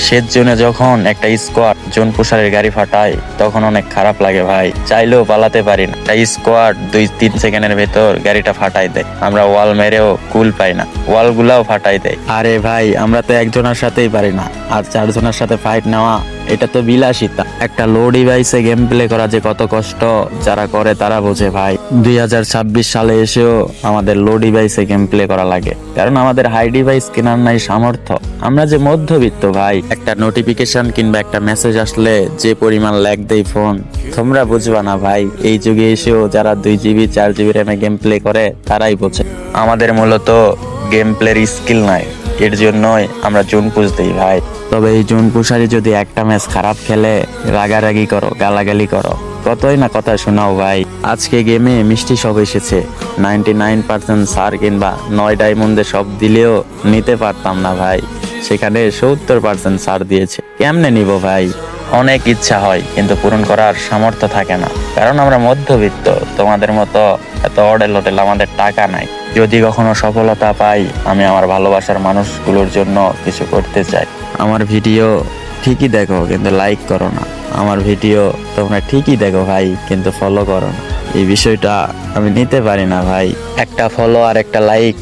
শেষ জোনে যখন একটা স্কোয়াড জোন পুষারের গাড়ি ফাটায় তখন অনেক খারাপ লাগে ভাই, চাইলেও পালাতে পারি না। একটা স্কোয়াড 2-3 সেকেন্ডের ভেতর গাড়িটা ফাটাই দেয়, আমরা ওয়াল মেরেও কুল পাই না, ওয়াল গুলাও ফাটাই দেয়। আরে ভাই আমরা তো একজনের সাথেই পারি না, আর 4 জনের সাথে ফাইট নেওয়া এটা তো বিলাসিতা। একটা লো ডিভাইসে গেম প্লে করা যে কত কষ্ট, যারা করে তারা বোঝে ভাই। 2026 সালে এসেও আমাদের লো ডিভাইসে গেম প্লে করা লাগে, কারণ আমাদের হাই ডিভাইস কেনার নাই সামর্থ্য। আমরা যে মধ্যবিত্ত ভাই, একটা নোটিফিকেশন কিংবা একটা মেসেজ আসলে যে পরিমাণ ল্যাগ দেয় ফোন, তোমরা বুঝবা না ভাই। এই যুগে এসেও যারা 2 GB 4 GB র্যামে গেম প্লে করে তারাই বোঝে। আমাদের মূলত গেম প্লের স্কিল নাই, এর জন্যই আমরা জোন পুশ দিই ভাই। তবে এই জোন পুশারি যদি একটা ম্যাচ খারাপ খেলে রাগারাগি করো, গালাগালি করো, কতই না কথা শোনাও ভাই। আজকে গেমে মিষ্টি সব এসেছে, 99% সার কিংবা 9 ডায়মন্ডে সব দিলেও নিতে পারতাম না ভাই, সেখানে 70% সার দিয়েছে, কেমনে নিব ভাই? অনেক ইচ্ছা হয় কিন্তু পূরণ করার সামর্থ্য থাকে না, কারণ আমরা মধ্যবিত্ত, তোমাদের মতো এত অডেল হোটেল আমাদের টাকা নাই। যদি কখনো সফলতা পাই, আমি আমার ভালোবাসার মানুষগুলোর জন্য কিছু করতে চাই। আমার ভিডিও ঠিকই দেখো কিন্তু লাইক করো না, আমার ভিডিও তোমরা ঠিকই দেখো ভাই কিন্তু ফলো করো না। এই বিষয়টা আমি নিতে পারি না ভাই, একটা ফলো আর একটা লাইক